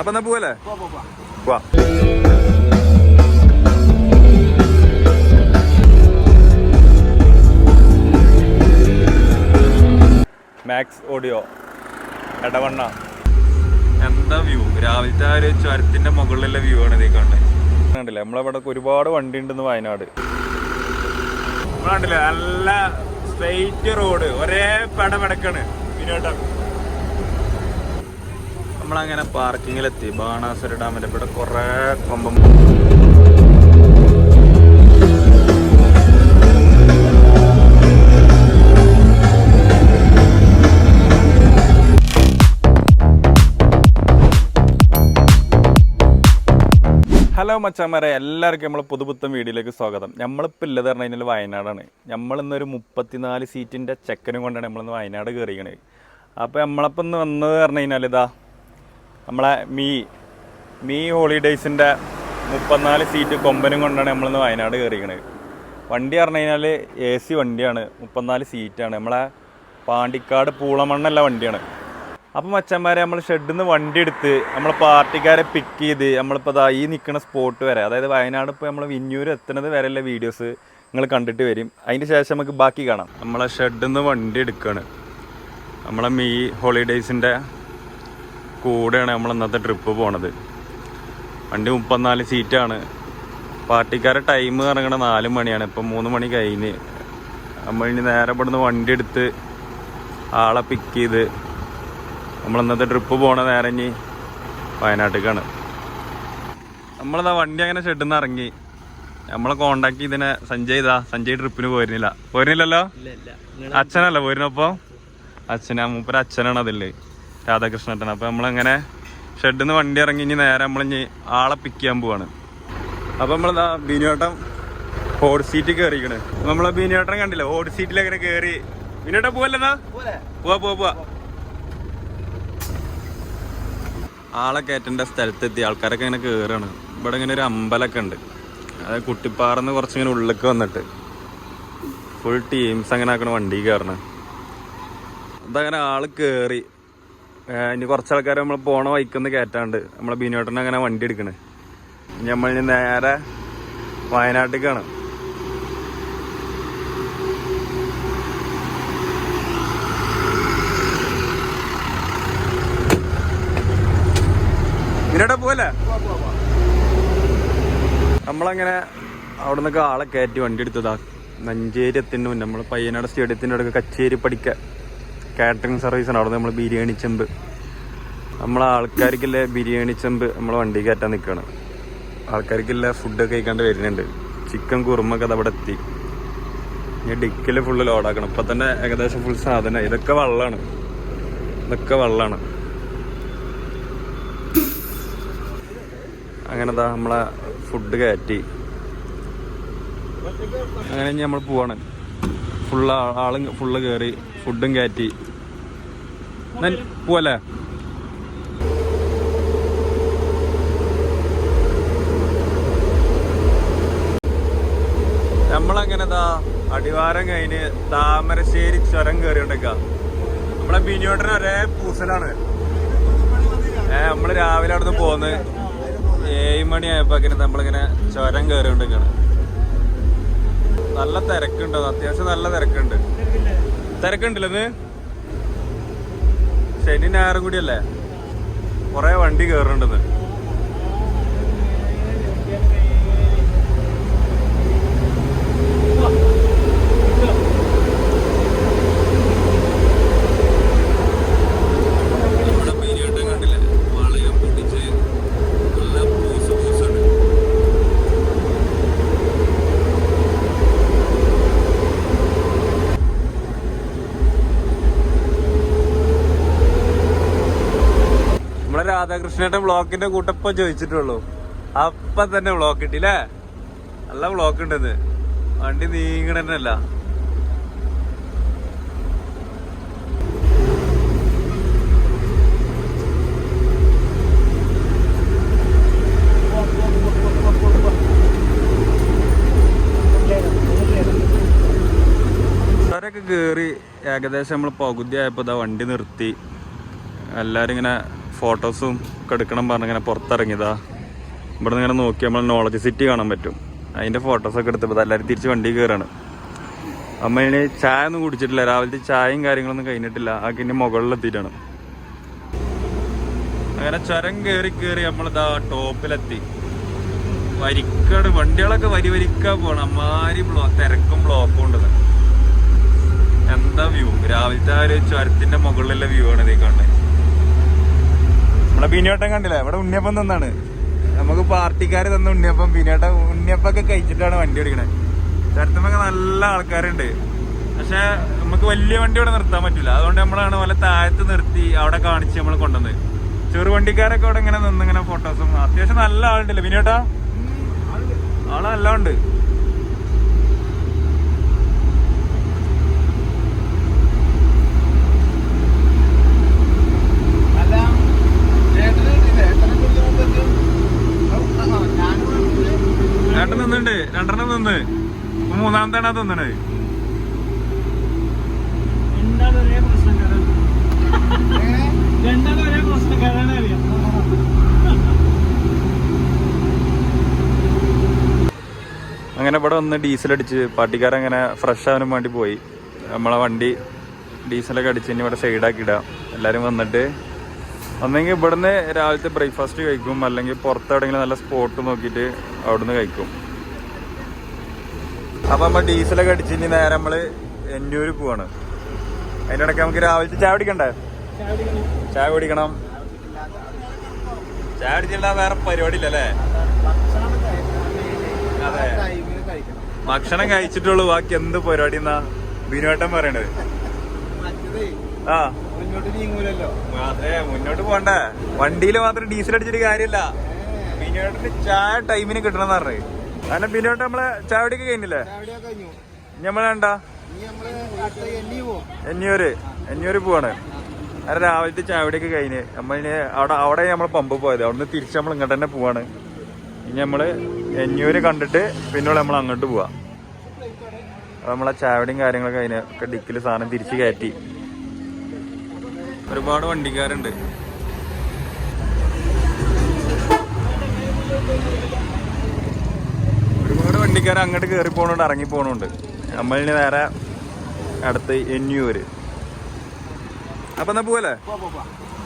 അപ്പൊ എന്നാ പോവല്ലേ? വാ. Max Audio Edavanna. എന്താ വ്യൂ! രാവിലത്തെ ആ ഒരു ചുരത്തിന്റെ മുകളിലുള്ള വ്യൂ ആണ് ഇതേ കണ്ടില്ലേ. നമ്മളവിടെ ഒരുപാട് വണ്ടി ഉണ്ടെന്ന് വയനാട്. കണ്ടില്ലേ, നല്ല സ്ട്രെയിറ്റ് റോഡ്, ഒരേ പടപടക്കാണ് പിന്നോട്ടം. നമ്മളങ്ങനെ പാർക്കിങ്ങിലെത്തി. ബാണാസുര ഡാമിന്റെ ഇവിടെ കുറെ കൊമ്പം. ഹലോ മച്ചാന്മാരെ, എല്ലാവർക്കും നമ്മൾ പുതുപുത്തൻ വീഡിയോയിലേക്ക് സ്വാഗതം. നമ്മളിപ്പോൾ ഉള്ളത് പറഞ്ഞു കഴിഞ്ഞാൽ വയനാടാണ്. നമ്മളിന്നൊരു 34 സീറ്റിൻ്റെ ചെക്കനും കൊണ്ടാണ് നമ്മളിന്ന് വയനാട് കയറിക്കണത്. അപ്പോൾ നമ്മളിപ്പോൾ ഇന്ന് വന്നത് പറഞ്ഞു കഴിഞ്ഞാൽ ഇതാ നമ്മളെ മീ ഹോളിഡേയ്സിൻ്റെ 34 സീറ്റ് കൊമ്പനും കൊണ്ടാണ് നമ്മളിന്ന് വയനാട് കയറിക്കണത്. വണ്ടി പറഞ്ഞു കഴിഞ്ഞാൽ AC വണ്ടിയാണ്, 34 സീറ്റാണ്. നമ്മളെ പാണ്ടിക്കാട് പൂളമണ്ണുള്ള വണ്ടിയാണ്. അപ്പോൾ മച്ചന്മാരെ, നമ്മൾ ഷെഡിൽ നിന്ന് വണ്ടി എടുത്ത് നമ്മളെ പാർട്ടിക്കാരെ പിക്ക് ചെയ്ത് നമ്മളിപ്പോൾ അതാ ഈ നിൽക്കുന്ന സ്പോട്ട് വരെ, അതായത് വയനാട് ഇപ്പോൾ നമ്മൾ വിന്നൂർ എത്തുന്നത് വരെയുള്ള വീഡിയോസ് നിങ്ങൾ കണ്ടിട്ട് വരും. അതിന് ശേഷം നമുക്ക് ബാക്കി കാണാം. നമ്മളെ ഷെഡിൽ നിന്ന് വണ്ടി എടുക്കുകയാണ്. നമ്മളെ മീ ഹോളിഡേയ്സിൻ്റെ കൂടെയാണ് നമ്മൾ ഇന്നത്തെ ട്രിപ്പ് പോണത്. വണ്ടി 34 സീറ്റാണ്. പാർട്ടിക്കാരെ ടൈം ഇറങ്ങണ 4 മണിയാണ്. ഇപ്പം 3 മണി കഴിഞ്ഞ്. നമ്മൾ ഇനി നേരെ ഇവിടുന്ന് വണ്ടി എടുത്ത് ആളെ പിക്ക് ചെയ്ത് നമ്മൾ ഇന്നത്തെ ട്രിപ്പ് പോണ നേരെ ഇനി വയനാട്ടിലേക്കാണ്. നമ്മളെന്താ വണ്ടി അങ്ങനെ ഷെഡിൽ നിന്ന് ഇറങ്ങി. നമ്മളെ കോണ്ടാക്ട് ചെയ്തതിനെ സഞ്ജയ് ട്രിപ്പിന് പോയിരുന്നില്ലല്ലോ. അച്ഛനല്ല പോയിരുന്നപ്പോ? മൂപ്പര് അച്ഛനാണ് അതില്, രാധാകൃഷ്ണൻ. അപ്പൊ നമ്മളങ്ങനെ ഷെഡിൽ നിന്ന് വണ്ടി ഇറങ്ങി ഇനി നേരെ നമ്മളിഞ്ഞി ആളെ പിക്ക് ചെയ്യാൻ പോവാണ്. അപ്പൊ നമ്മളെന്താ ബിനുവേട്ടൻ ഹോട്ട് സീറ്റ് കയറിക്കണ്. നമ്മളെ ബിനുവേട്ടൻ കണ്ടില്ല, ഹോട്ട് സീറ്റിൽ അങ്ങനെ കയറി. ബിനുവേട്ടൻ പോവല്ലെന്നാ? പോവാ. ആളെ കയറ്റേണ്ട സ്ഥലത്തെത്തി. ആൾക്കാരൊക്കെ ഇങ്ങനെ കയറാണ്. ഇവിടെ ഇങ്ങനെ ഒരു അമ്പലമൊക്കെ ഉണ്ട്. അതായത് കുട്ടിപ്പാറന്ന് കുറച്ചിങ്ങനെ ഉള്ളിലേക്ക് വന്നിട്ട് ഫുൾ ടീംസ് അങ്ങനെ ആക്കണ വണ്ടി കയറണം. അതങ്ങനെ ആള് കയറി. ഇനി കുറച്ചാൾക്കാർ നമ്മൾ പോണ വൈക്കൊന്ന് കയറ്റാണ്ട് നമ്മളെ ബിനോട്ടനെ അങ്ങനെ വണ്ടി എടുക്കണേ. നമ്മളിനി നേരെ വയനാട്ടിലേക്കാണ്. ഇതിനോടെ പോലെ നമ്മളങ്ങനെ അവിടെ നിന്നൊക്കെ ആളെ കയറ്റി വണ്ടി എടുത്തതാ. മഞ്ചേരി എത്തിന് മുന്നേ നമ്മൾ പയ്യനാട് സ്റ്റേഡിയത്തിൻ്റെ അടുത്ത് കച്ചേരി പഠിക്കാൻ കാറ്ററിംഗ് സർവീസാണ്. അവിടെ നമ്മൾ ബിരിയാണി ചെമ്പ്, നമ്മളെ ആൾക്കാർക്കില്ല ബിരിയാണി ചെമ്പ് നമ്മൾ വണ്ടി കയറ്റാൻ നിൽക്കുകയാണ്. ആൾക്കാർക്കില്ല ഫുഡൊക്കെ കഴിക്കാണ്ട് വരുന്നുണ്ട്. ചിക്കൻ കുറുമൊക്കെ അത് അവിടെ എത്തി. ഇനി ഡിക്കിൽ ഫുള്ള് ലോഡാക്കണം. ഇപ്പം തന്നെ ഏകദേശം ഫുൾ സാധനം. ഇതൊക്കെ വെള്ളമാണ്. അങ്ങനെ നമ്മളെ ഫുഡ് കയറ്റി. അങ്ങനെ നമ്മൾ പോവാണ്. ഫുള്ള് കയറി ഫുഡും കയറ്റി പോവല്ലേ. നമ്മളങ്ങനെ അടിവാരം കഴിഞ്ഞ് താമരശ്ശേരി ചുരം കയറിയോണ്ടേക്ക. നമ്മളെ ബിനിയോട്ടന് ഒരേ പൂസലാണ്. നമ്മള് രാവിലെ അവിടെ നിന്ന് പോന്ന് 7 മണിയായപ്പോ നമ്മളിങ്ങനെ ചുരം കയറിക്കൊണ്ടിരിക്കുകയാണ്. നല്ല തിരക്കുണ്ട്, അത്യാവശ്യം നല്ല തിരക്കുണ്ടല്ലോ. ശനി ഞായറും കൂടിയല്ലേ, കൊറേ വണ്ടി കയറുന്നുണ്ടെന്ന്. രാധാകൃഷ്ണന്റെ ബ്ലോക്കിന്റെ കൂട്ടപ്പം ചോദിച്ചിട്ടുള്ളൂ. അപ്പൊ തന്നെ ബ്ലോക്ക് കിട്ടില്ലേ. നല്ല ബ്ലോക്ക് ഉണ്ടെന്ന്. വണ്ടി നീങ്ങണല്ല. കേറി ഏകദേശം നമ്മൾ പകുതി ആയപ്പോ വണ്ടി നിർത്തി. എല്ലാരും ഇങ്ങനെ ഫോട്ടോസും ഒക്കെ എടുക്കണം പറഞ്ഞിങ്ങനെ പുറത്തിറങ്ങിയതാ. ഇവിടെ നിന്ന് ഇങ്ങനെ നോക്കി നമ്മൾ നോളജ് സിറ്റി കാണാൻ പറ്റും. അതിൻ്റെ ഫോട്ടോസൊക്കെ എടുത്തപ്പോൾ എല്ലാവരും തിരിച്ച് വണ്ടി കയറാണ്. അമ്മ ഇനി ചായ ഒന്നും കുടിച്ചിട്ടില്ല, രാവിലത്തെ ചായയും കാര്യങ്ങളൊന്നും കഴിഞ്ഞിട്ടില്ല. അതിൻ്റെ മുകളിലെത്തിയിട്ടാണ്. അങ്ങനെ ചുരം കയറി നമ്മളിതാ ടോപ്പിലെത്തി. വരിക്കാട് വണ്ടികളൊക്കെ വരിക്കാ പോണം. അമ്മാരി തിരക്കും ബ്ലോക്കും ഉണ്ട്. എന്താ വ്യൂ! രാവിലത്തെ ആ ഒരു ചുരത്തിന്റെ മുകളിലുള്ള വ്യൂ ആണ് ഇതേ കാണുന്നത്. നമ്മളെ ബിനിയോട്ടം കണ്ടില്ല, ഇവിടെ ഉണ്ണിയപ്പം തന്നാണ് നമുക്ക് പാർട്ടിക്കാർ തന്ന ഉണ്ണിയപ്പം. ബിനിയോട്ടം ഉണ്ണിയപ്പൊക്കെ കഴിച്ചിട്ടാണ് വണ്ടി ഓടിക്കണേ. ചുരത്തുമ്പൊക്കെ നല്ല ആൾക്കാരുണ്ട്. പക്ഷെ നമുക്ക് വലിയ വണ്ടി ഇവിടെ നിർത്താൻ പറ്റില്ല. അതുകൊണ്ട് നമ്മളാണ് പോലെ താഴത്ത് നിർത്തി അവിടെ കാണിച്ച് നമ്മൾ കൊണ്ടുവന്നത്. ചെറുവണ്ടിക്കാരൊക്കെ അവിടെ ഇങ്ങനെ നിന്നിങ്ങനെ ഫോട്ടോസും. അത്യാവശ്യം നല്ല ആളുണ്ടല്ലേ ബിനിയോട്ടാ? ആള് നല്ല ഉണ്ട്. ഏട്ടൻ നിന്നുണ്ട്, 2 നിന്ന്. മൂന്നാമത്താണ് തിന്നണത്. അങ്ങനെ ഇവിടെ വന്ന് ഡീസലടിച്ച് പാർട്ടിക്കാരങ്ങനെ ഫ്രഷ് ആവാനും വേണ്ടി പോയി. നമ്മളെ വണ്ടി ഡീസലൊക്കെ അടിച്ച് ഇനി ഇവിടെ സൈഡാക്കി ഇടാം. എല്ലാവരും വന്നിട്ട് ഒന്നെങ്കിൽ ഇവിടുന്ന് രാവിലത്തെ ബ്രേക്ക്ഫാസ്റ്റ് കഴിക്കും, അല്ലെങ്കിൽ പുറത്തെവിടെയെങ്കിലും നല്ല സ്പോട്ട് നോക്കിയിട്ട് അവിടുന്ന് കഴിക്കും. അപ്പം നമ്മൾ ഡീസലൊക്കെ അടിച്ച് ഇനി നേരെ നമ്മൾ എന്നൂര് പോവാണ്. അതിൻ്റെ ഇടയ്ക്ക് നമുക്ക് രാവിലത്തെ ചായ കുടിക്കണ്ടേ? ചായ കുടിക്കണം. ചായ കുടിച്ചില്ല വേറെ പരിപാടി ഇല്ലല്ലേ? അതെ, ഭക്ഷണം കഴിച്ചിട്ടുള്ളൂ, ബാക്കി എന്ത് പരിപാടി എന്നാ ബിനുവേട്ടൻ പറയണത്. ആ അതെ, മുന്നോട്ട് പോണ്ടേ. വണ്ടിയിൽ മാത്രം ഡീസൽ അടിച്ചിട്ട് കാര്യമില്ല. ബിനുവേട്ടന് ചായ ടൈമിന് കിട്ടണമെന്ന് പറഞ്ഞത്. കാരണം ബിനുവേട്ടൻ നമ്മളെ ചായ കുടിയൊക്കെ കഴിഞ്ഞില്ലേ? നമ്മളെണ്ടാ എന്നൂര് പോവാണ്. അത് രാവിലത്തെ ചായ കുടിയൊക്കെ കഴിഞ്ഞ് നമ്മളിനി അവിടെ നമ്മൾ പമ്പ് പോയത്. അവിടുന്ന് തിരിച്ച് നമ്മൾ ഇങ്ങോട്ട് തന്നെ പോവാണ്. ഇനി നമ്മള് എന്നൂര് കണ്ടിട്ട് പിന്നെ നമ്മൾ അങ്ങോട്ട് പോവാ. അപ്പൊ നമ്മളെ ചായയുടെയും കാര്യങ്ങളൊക്കെ അതിനൊക്കെ ഡിക്കിൽ സാധനം തിരിച്ച് കയറ്റി. ഒരുപാട് വണ്ടിക്കാരുണ്ട്. ഒരുപാട് വണ്ടിക്കാർ അങ്ങോട്ട് കയറി പോകണുണ്ട്, ഇറങ്ങി പോകണുണ്ട്. നമ്മളിനി നേരെ അടുത്ത് എന്നൂര്. അപ്പൊ എന്നാ പോവല്ലേ?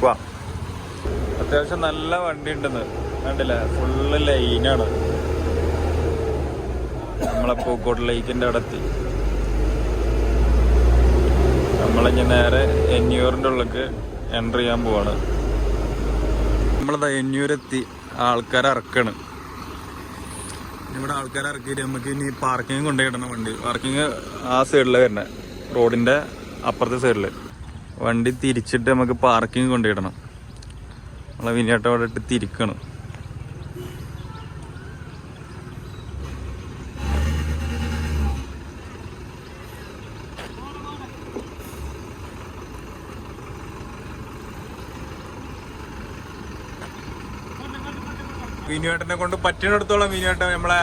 പോവാ. അത്യാവശ്യം നല്ല വണ്ടി ഉണ്ടെന്ന് കണ്ടില്ല, ഫുള്ള് ലൈനാണ്. നമ്മളെ പൂക്കോട്ട് ലേക്കിന്റെ അവിടെ എത്തി. നമ്മളിനി നേരെ എന്നൂരിൻ്റെ ഉള്ളിലേക്ക് എൻ്റർ ചെയ്യാൻ പോവാണ്. നമ്മളതാ എന്നൂരെത്തി. ആൾക്കാരെ ഇറക്കാണ്. ഇവിടെ ആൾക്കാരെ ഇറക്കിയിട്ട് നമുക്ക് ഇനി പാർക്കിങ് കൊണ്ടുപോയിടണം. വണ്ടി പാർക്കിങ് ആ സൈഡിൽ വരണേ, റോഡിൻ്റെ അപ്പുറത്തെ സൈഡിൽ. വണ്ടി തിരിച്ചിട്ട് നമുക്ക് പാർക്കിങ് കൊണ്ടുപോയിടണം. നമ്മളെ വിനിയാട്ടം അവിടെ ഇട്ട് തിരിക്കണം. വിനിയോട്ടനെ കൊണ്ട് പറ്റുന്നിടത്തോളം വിനിയോട്ടം നമ്മളെ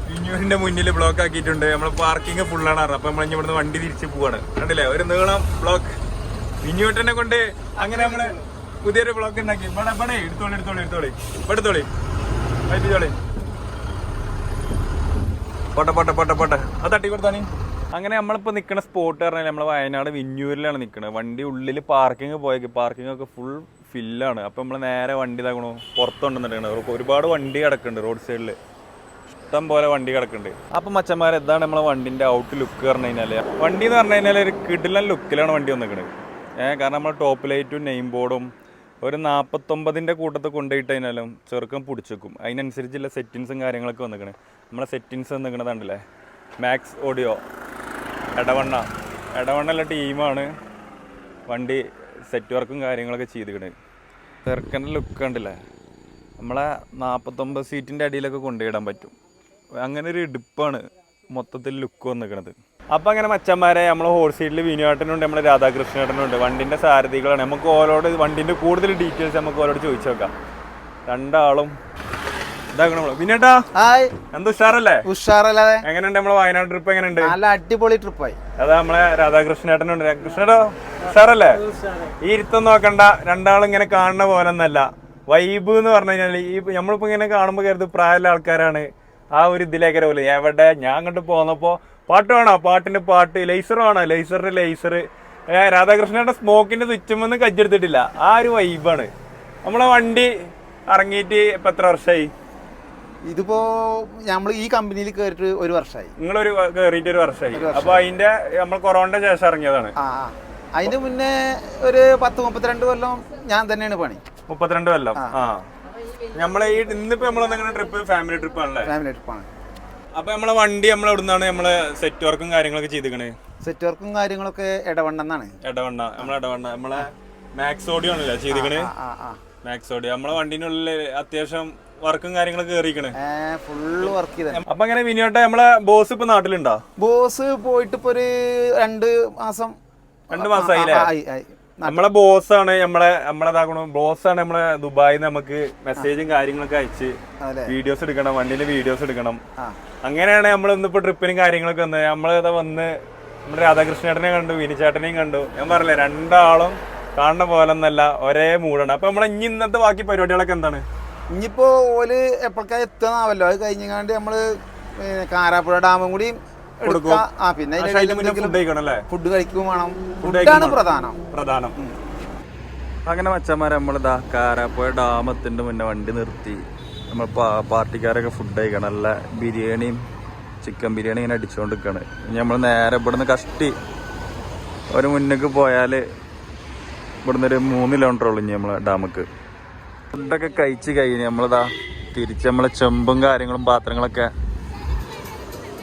വിനിയോട്ടിന്റെ മുന്നിൽ ബ്ലോക്ക് ആക്കിയിട്ടുണ്ട്. നമ്മളെ പാർക്കിംഗ് ഫുള്ളാണ്. അപ്പൊ നമ്മൾ ഇനി ഇവിടുന്ന് വണ്ടി തിരിച്ച് പോവാണ്. കണ്ടില്ലേ, ഒരു നീളം ബ്ലോക്ക്. വിനിയോട്ടനെ കൊണ്ട് അങ്ങനെ നമ്മള് പുതിയൊരു ബ്ലോക്ക് ഉണ്ടാക്കി. ഇവിടെ എടുത്തോളി പോട്ടെ അത് തട്ടി കൊടുത്താണി. അങ്ങനെ നമ്മളിപ്പോ നിൽക്കുന്ന സ്പോട്ട് പറഞ്ഞാൽ നമ്മളെ വയനാട് വിന്നൂരിലാണ് നിൽക്കുന്നത്. വണ്ടി ഉള്ളിൽ പാർക്കിംഗ് പോയേക്ക്. പാർക്കിംഗ് ഒക്കെ ഫുൾ ഫില്ലാണ്. അപ്പം നമ്മൾ നേരെ വണ്ടി ഇതാക്കണോ പുറത്തുണ്ടെന്നിട്ടാണ്. ഒരുപാട് വണ്ടി കിടക്കുന്നുണ്ട് റോഡ് സൈഡിൽ, ഇഷ്ടം പോലെ വണ്ടി കിടക്കുന്നുണ്ട്. അപ്പം മച്ചന്മാർ ഇതാണ് നമ്മളെ വണ്ടിൻ്റെ ഔട്ട് ലുക്ക് പറഞ്ഞു കഴിഞ്ഞാൽ. വണ്ടി എന്ന് പറഞ്ഞു കഴിഞ്ഞാൽ ഒരു കിടിലൻ ലുക്കിലാണ് വണ്ടി വന്നിരിക്കുന്നത്. കാരണം നമ്മൾ ടോപ്പ് ലൈറ്റും നെയിം ബോർഡും ഒരു 49ൻ്റെ കൂട്ടത്തിൽ കൊണ്ടുപോയിട്ട് കഴിഞ്ഞാലും ചെറുക്കം പിടിച്ചേക്കും. അതിനനുസരിച്ചുള്ള സെറ്റിങ്സും കാര്യങ്ങളൊക്കെ വന്നിരിക്കണേ. നമ്മളെ സെറ്റിങ്സ് വന്നിരിക്കണതുണ്ടല്ലേ, മാക്സ് ഓഡിയോ, എടവണ്ണുള്ള ടീമാണ് വണ്ടി സെറ്റ് വർക്കും കാര്യങ്ങളൊക്കെ ചെയ്തിരിക്കണത്. ചെറുക്കൻ്റെ ലുക്ക് കണ്ടില്ലേ, നമ്മളെ 49 സീറ്റിൻ്റെ അടിയിലൊക്കെ കൊണ്ടുപോയിടാൻ പറ്റും. അങ്ങനെ ഒരു ഇടുപ്പാണ് മൊത്തത്തിൽ ലുക്ക് വന്നിരിക്കണത്. അപ്പം അങ്ങനെ മച്ചന്മാരെ നമ്മൾ ഹോൾ സീറ്റിൽ വിനുവേട്ടനുണ്ട്, നമ്മളെ രാധാകൃഷ്ണേട്ടനുണ്ട്, വണ്ടിൻ്റെ സാരഥികളാണ്. നമുക്ക് ഓരോട് വണ്ടിൻ്റെ കൂടുതൽ ഡീറ്റെയിൽസ് നമുക്ക് ഓരോട് ചോദിച്ചു നോക്കാം. രണ്ടാളും ഇതാക്കണം. വിനേട്ടാ എന്താ ഉഷാറല്ലേ? ഉഷാറല്ലാതെ. എങ്ങനെയുണ്ട് നമ്മളെ വയനാട് ട്രിപ്പ്? എങ്ങനെയുണ്ട്? നല്ല അടിപൊളി ട്രിപ്പായി. അതാ നമ്മളെ രാധാകൃഷ്ണേട്ടനുണ്ട്. കൃഷ്ണേട്ടോ സാറല്ലേ ഈ ഇരുത്തം നോക്കണ്ട, രണ്ടാളും ഇങ്ങനെ കാണുന്ന പോലൊന്നല്ല. വൈബ് എന്ന് പറഞ്ഞു കഴിഞ്ഞാൽ ഈ നമ്മളിപ്പോ ഇങ്ങനെ കാണുമ്പോൾ കരുത് പ്രായമുള്ള ആൾക്കാരാണ്. ആ ഒരു ഇതിലേക്കര പോലെ എവിടെ ഞാൻ അങ്ങോട്ട് പോന്നപ്പോ പാട്ട് വേണോ, പാട്ടിന്റെ പാട്ട്, ലേസർ വേണോ, ലേസറിന്റെ ലേസർ, രാധാകൃഷ്ണന്റെ സ്മോക്കിന്റെ സ്വിച്ചുമെന്ന് കജ്ജെടുത്തിട്ടില്ല. ആ ഒരു വൈബാണ്. നമ്മളെ വണ്ടി ഇറങ്ങിയിട്ട് ഇപ്പൊ എത്ര വർഷമായി? ഇതിപ്പോ നമ്മൾ ഈ കമ്പനിയിൽ കയറിയിട്ട് 1 വർഷമായി. നിങ്ങളൊരു കയറിയിട്ട് 1 വർഷമായി. അപ്പൊ അതിന്റെ നമ്മൾ കൊറോണയുടെ ശേഷം ഇറങ്ങിയതാണ്. അതിന്റെ മുന്നേ ഒരു 10-32 കൊല്ലം ഞാൻ തന്നെയാണ് പണി. 32 കൊല്ലം. നമ്മളെ ഈ ഇന്നിപ്പോ നമ്മളെന്തെങ്കിലും ട്രിപ്പ് ഫാമിലി ട്രിപ്പ് ആണല്ലേ? ഫാമിലി ട്രിപ്പാണ്. അപ്പൊ നമ്മളെ വണ്ടി എവിടുന്നാണ് നമ്മളെ സെറ്റ് വർക്കും കാര്യങ്ങളൊക്കെ ചെയ്തിക്കണേ? സെറ്റ് വർക്കും കാര്യങ്ങളൊക്കെ ഇടവണ്ണന്നാണ്. നമ്മളെ മാക്സ് ഓഡിയോ ആണല്ലേ ചെയ്തിക്കണേ? Max audio. നമ്മളെ വണ്ടിനുള്ളിൽ അത്യാവശ്യം വർക്കും കാര്യങ്ങളൊക്കെ കേറിക്കണേ, ഫുള്ള് വർക്ക് ചെയ്ത. അപ്പൊ അങ്ങനെ വിനിയോട്ടെ, നമ്മളെ ബോസ് ഇപ്പൊ നാട്ടിലുണ്ടോ? ബോസ് പോയിട്ട് ഇപ്പൊ ഒരു 2 മാസമായില്ലേ? നമ്മളെ ബോസാണ് നമ്മളെതാക്കണു. ബോസാണ് നമ്മളെ ദുബായിന്ന് നമുക്ക് മെസ്സേജും കാര്യങ്ങളൊക്കെ അയച്ച് വീഡിയോസ് എടുക്കണം, വണ്ടിയിലെ വീഡിയോസ് എടുക്കണം. അങ്ങനെയാണ് നമ്മൾ ഇന്നിപ്പോ ട്രിപ്പിനും കാര്യങ്ങളൊക്കെ വന്നത്. നമ്മളിതാ വന്ന് നമ്മുടെ രാധാകൃഷ്ണേട്ടനെ കണ്ടു, വിനിച്ചേട്ടനെയും കണ്ടു. ഞാൻ പറഞ്ഞില്ലേ, രണ്ടാളും കാണുന്ന പോലെ ഒന്നല്ല, ഒരേ മൂടാണ്. അപ്പൊ നമ്മളെ ഇന്നത്തെ ബാക്കി പരിപാടികളൊക്കെ എന്താണ്? ഇനിയിപ്പോ ഓല് എപ്പോഴൊക്കെ എത്തുന്നാവല്ലോ. അത് കഴിഞ്ഞാണ്ട് നമ്മള് കാരാപ്പുഴ ഡാമും കൂടി പിന്നെ ഫുഡ് കഴിക്കും വേണം. ഫുഡാണ് പ്രധാനം. അങ്ങനെ മച്ചന്മാരെ നമ്മളിതാ കാരാപ്പുഴ ഡാമത്തിന്റെ മുന്നേ വണ്ടി നിർത്തി നമ്മൾ പാർട്ടിക്കാരൊക്കെ ഫുഡ് കഴിക്കണം. നല്ല ബിരിയാണിയും ചിക്കൻ ബിരിയാണി ഇങ്ങനെ അടിച്ചുകൊണ്ട് നിൽക്കുകയാണ്. ഇനി നമ്മൾ നേരെ ഇവിടുന്ന് കഷ്ടി ഒരു മുന്നേക്ക് പോയാൽ ഇവിടുന്ന് ഒരു 3 കിലോമീറ്റർ ഉള്ളു ഇനി നമ്മളെ ഡാമുക്ക്. ഫുഡൊക്കെ കഴിച്ച് കഴിഞ്ഞ് നമ്മളിതാ തിരിച്ച് നമ്മളെ ചെമ്പും കാര്യങ്ങളും പാത്രങ്ങളൊക്കെ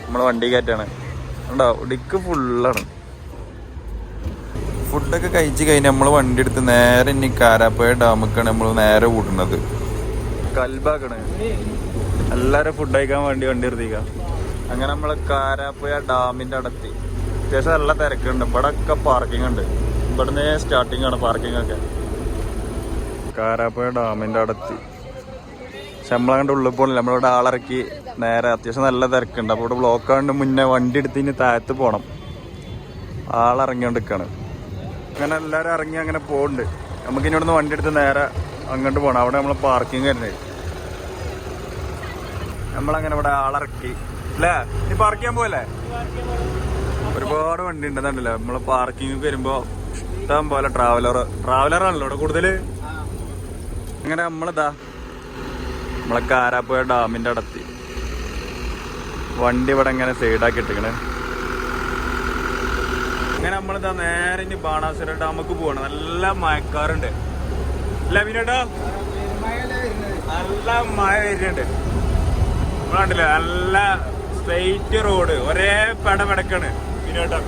നമ്മളെ വണ്ടി കയറ്റാണ്. ഉണ്ടോ, ഡിക്ക് ഫുള്ളാണ്. ഫുഡൊക്കെ കഴിച്ച് കഴിഞ്ഞ് നമ്മൾ വണ്ടി എടുത്ത് നേരെ ഇനി കാരാപ്പുഴ ഡാമുക്കാണ് നമ്മൾ നേരെ കൂട്ടുന്നത്. കൽബാക്കണ് എല്ലാവരും ഫുഡ് കഴിക്കാൻ വേണ്ടി വണ്ടി നിർത്തിക്കാം. അങ്ങനെ നമ്മൾ കാരാപ്പുഴ ഡാമിന്റെ അടുത്ത് അത്യാവശ്യം നല്ല തിരക്കുണ്ട്. ഇവിടെ ഒക്കെ പാർക്കിംഗ് ഉണ്ട്. ഇവിടുന്ന് സ്റ്റാർട്ടിംഗ് ആണ് പാർക്കിംഗ് ഒക്കെ. കാരാപ്പുഴ ഡാമിന്റെ അടുത്ത് പക്ഷെ നമ്മളങ്ങോട്ട് ഉള്ളിൽ പോകണില്ല. നമ്മളിവിടെ ആളിറക്കി നേരെ അത്യാവശ്യം നല്ല തിരക്കുണ്ട്. അപ്പോൾ ഇവിടെ ബ്ലോക്ക് ആണ്ട് മുന്നേ വണ്ടി എടുത്ത് ഇനി താഴത്ത് പോകണം. ആളിറങ്ങിയോണ്ട് നിൽക്കുകയാണ്. അങ്ങനെ എല്ലാവരും ഇറങ്ങി അങ്ങനെ പോകുന്നുണ്ട്. നമുക്കിനി ഇവിടുന്ന് വണ്ടി എടുത്ത് നേരെ അങ്ങോട്ട് പോകണം. അവിടെ നമ്മൾ പാർക്കിംഗ് വരുന്നത്. നമ്മളങ്ങനെ ഇവിടെ ആളിറക്കി അല്ലേ? നീ പാർക്ക് ചെയ്യാൻ പോകല്ലേ? ഒരുപാട് വണ്ടി ഉണ്ടെന്നുണ്ടല്ലോ. നമ്മൾ പാർക്കിംഗ് വരുമ്പോൾ ഇഷ്ടം പോലെ ട്രാവലറാണല്ലോ ഇവിടെ കൂടുതൽ. അങ്ങനെ നമ്മളിതാ നമ്മളെ കാരാപ്പുഴ ഡാമിന്റെ അടുത്ത് വണ്ടി ഇവിടെ ഇങ്ങനെ സൈഡാക്കി ഇട്ടിക്കണേ. അങ്ങനെ നമ്മളിതാ നേരെ ഇനി ബാണാസുര ഡാമക്ക് പോവാണ്. നല്ല മഴക്കാറുണ്ട് അല്ല വിനോട്ടാ? നല്ല മഴ വരുന്നുണ്ട്. നമ്മളുണ്ടല്ലേ നല്ല സ്ട്രെയിറ്റ് റോഡ്, ഒരേ പെടപെടക്കാണ് വിനോട്ടാ.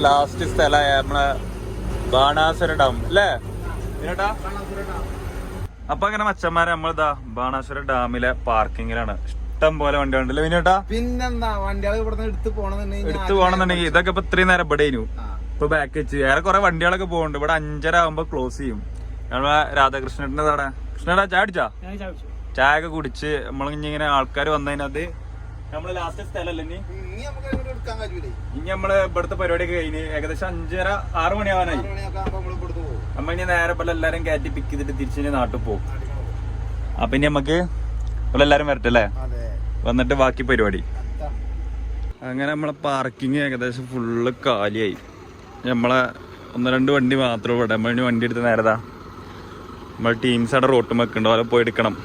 ലാസ്റ്റ് സ്ഥലമായ നമ്മളെ ബാണാസുര ഡാം അല്ലേ? അപ്പൊ അങ്ങനെ മച്ചന്മാരെ നമ്മളിതാ ബാണാസുര ഡാമിലെ പാർക്കിങ്ങിലാണ്. ഇഷ്ടം പോലെ വണ്ടി ഉണ്ടല്ലോ വിനോട്ടാ. പിന്നെന്താ വണ്ടികൾ എടുത്ത് പോകണമെന്നുണ്ടെങ്കിൽ ഇതൊക്കെ ഇപ്പൊ ഇത്രയും നേരം ഇവിടെ ഇപ്പൊ ബാക്ക് വെച്ച് വേറെ കുറെ വണ്ടികളൊക്കെ പോകുന്നുണ്ട്. ഇവിടെ 5:30 ആകുമ്പോ ക്ലോസ് ചെയ്യും. നമ്മളെ രാധാകൃഷ്ണന്റെ അവിടെ കൃഷ്ണേട്ടാ ചായ അടിച്ചാ? ചായ ഒക്കെ കുടിച്ച് നമ്മളിങ്ങനെ ആൾക്കാർ വന്നതിനത് നമ്മള് ലാസ്റ്റ് സ്ഥലല്ലേ ഇനി നമ്മള് ഇവിടുത്തെ പരിപാടിയൊക്കെ കഴിഞ്ഞ് ഏകദേശം 5:30-6 മണിയാവാനായി. നമ്മ ഇനി നേരെ പോലെ എല്ലാരും കയറ്റി പിക്ക് ചെയ്തിട്ട് തിരിച്ചു നാട്ടിൽ പോകും. അപ്പൊ ഇനി നമുക്ക് ഇവിടെ എല്ലാരും വരട്ടെ അല്ലേ? വന്നിട്ട് ബാക്കി പരിപാടി. അങ്ങനെ നമ്മളെ പാർക്കിങ് ഏകദേശം ഫുള്ള് കാലിയായി. നമ്മളെ 1-2 വണ്ടി മാത്രമേ ഇവിടെ. നമ്മളിനി വണ്ടി എടുത്ത് നേരതാ നമ്മളെ ടീംസ് അവിടെ റോട്ടും വെക്കുന്നുണ്ട്, അവിടെ പോയി എടുക്കണം.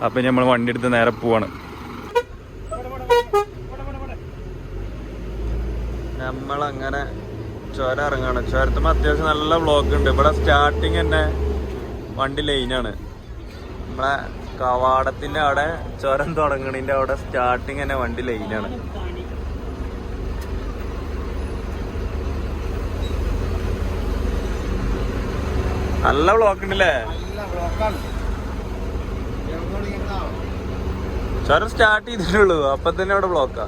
അപ്പൊ ഇനി നമ്മൾ വണ്ടി എടുത്ത് നേരെ പോവാണ്. നമ്മളങ്ങനെ ചുരം ഇറങ്ങാണ്. ചുരത്തുമ്പോൾ അത്യാവശ്യം നല്ല ബ്ലോക്ക് ഉണ്ട്. ഇവിടെ സ്റ്റാർട്ടിങ് തന്നെ വണ്ടി ലൈനാണ്. നമ്മളെ കവാടത്തിന്റെ അവിടെ ചുരം തുടങ്ങണതിന്റെ അവിടെ സ്റ്റാർട്ടിങ് തന്നെ വണ്ടി ലൈനാണ്. നല്ല ബ്ലോക്ക് ഉണ്ടല്ലേ? ചുരം സ്റ്റാർട്ട് ചെയ്തിട്ടുള്ളൂ, അപ്പൊ തന്നെ അവിടെ ബ്ലോക്കാ.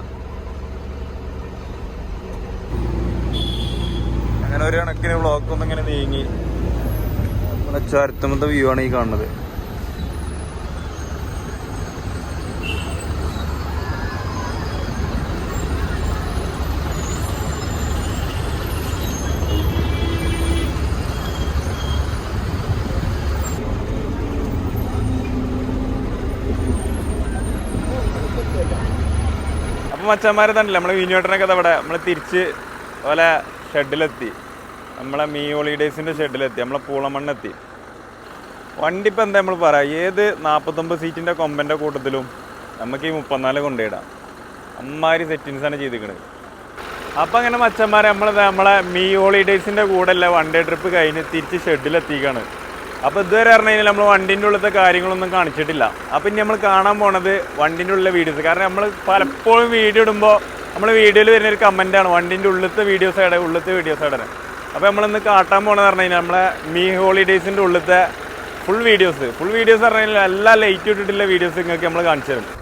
അങ്ങനെ ഒരു കണക്കിന് ബ്ലോക്ക് ഒന്നും ഇങ്ങനെ നീങ്ങി ചുരത്തുമ്പത്തെ വ്യൂ ആണ് ഈ കാണുന്നത്. അപ്പൊ മച്ചന്മാരെ തന്നെ നമ്മളെ വിനോട്ടനൊക്കെ അവിടെ നമ്മള് തിരിച്ച് പോലെ ഷെഡിലെത്തി. നമ്മളെ മീ ഹോളിഡേയ്സിന്റെ ഷെഡിലെത്തി. നമ്മളെ പൂളമണ്ണെത്തി. വണ്ടി ഇപ്പം എന്താ നമ്മൾ പറയാം, ഏത് 49 സീറ്റിന്റെ കൊമ്പന്റെ കൂട്ടത്തിലും നമുക്ക് ഈ 34 കൊണ്ടുപോയിടാം. അമ്മാതിരി സെറ്റിങ്സാണ് ചെയ്തിരിക്കുന്നത്. അപ്പം അങ്ങനെ മച്ചന്മാരെ നമ്മളെ മീ ഹോളിഡേയ്സിന്റെ കൂടെ അല്ല വൺ ഡേ ട്രിപ്പ് കഴിഞ്ഞ് തിരിച്ച് ഷെഡിലെത്തിക്കാണ്. അപ്പോൾ ഇതുവരെ പറഞ്ഞു കഴിഞ്ഞാൽ നമ്മൾ വണ്ടീൻ്റെ ഉള്ളിലത്തെ കാര്യങ്ങളൊന്നും കാണിച്ചിട്ടില്ല. അപ്പം ഇനി നമ്മൾ കാണാൻ പോണത് വണ്ടീൻ്റെ ഉള്ളിലെ വീഡിയോസ്. കാരണം നമ്മൾ പലപ്പോഴും വീഡിയോ ഇടുമ്പോൾ നമ്മൾ വീഡിയോയിൽ വരുന്ന ഒരു കമൻറ്റാണ് വണ്ടീൻ്റെ ഉള്ളിലത്തെ വീഡിയോസ് ആയിട്ട് ഉള്ളിലത്തെ വീഡിയോസ് ആയിട്ട്. അപ്പോൾ നമ്മളിന്ന് കാട്ടാൻ പോകണമെന്ന് പറഞ്ഞു കഴിഞ്ഞാൽ നമ്മളെ മീ ഹോളിഡേയ്സിൻ്റെ ഉള്ളിലത്തെ ഫുൾ വീഡിയോസ് പറഞ്ഞു കഴിഞ്ഞാൽ എല്ലാ ലൈറ്റ് ഇട്ടിട്ടുള്ള വീഡിയോസ് നിങ്ങൾക്ക് നമ്മൾ കാണിച്ചു തരും.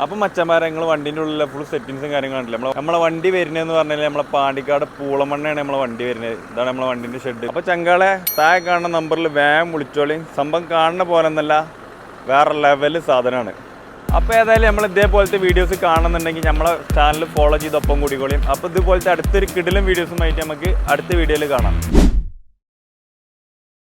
അപ്പം മച്ചന്മാരെ നിങ്ങൾ വണ്ടീൻ്റെ ഉള്ളിലെ ഫുൾ സെറ്റിങ്സും കാര്യങ്ങളുണ്ടല്ലോ. നമ്മളെ വണ്ടി വരുന്നതെന്ന് പറഞ്ഞാൽ നമ്മളെ പാണ്ടിക്കാട് പൂളമണ്ണയാണ് നമ്മളെ വണ്ടി വരുന്നത്. ഇതാണ് നമ്മളെ വണ്ടീൻ്റെ ഷെഡ്. അപ്പോൾ ചങ്കാളെ താഴെ കാണുന്ന നമ്പറിൽ വേഗം വിളിച്ചോളി. സംഭവം കാണുന്ന പോലെ എന്നല്ല, വേറെ ലെവല് സാധനമാണ്. അപ്പോൾ ഏതായാലും നമ്മൾ ഇതേപോലത്തെ വീഡിയോസ് കാണുന്നുണ്ടെങ്കിൽ നമ്മളെ ചാനൽ ഫോളോ ചെയ്തൊപ്പം കൂടിക്കോളിയും. അപ്പോൾ ഇതുപോലത്തെ അടുത്തൊരു കിടിലൻ വീഡിയോസുമായിട്ട് നമുക്ക് അടുത്ത വീഡിയോയിൽ കാണാം.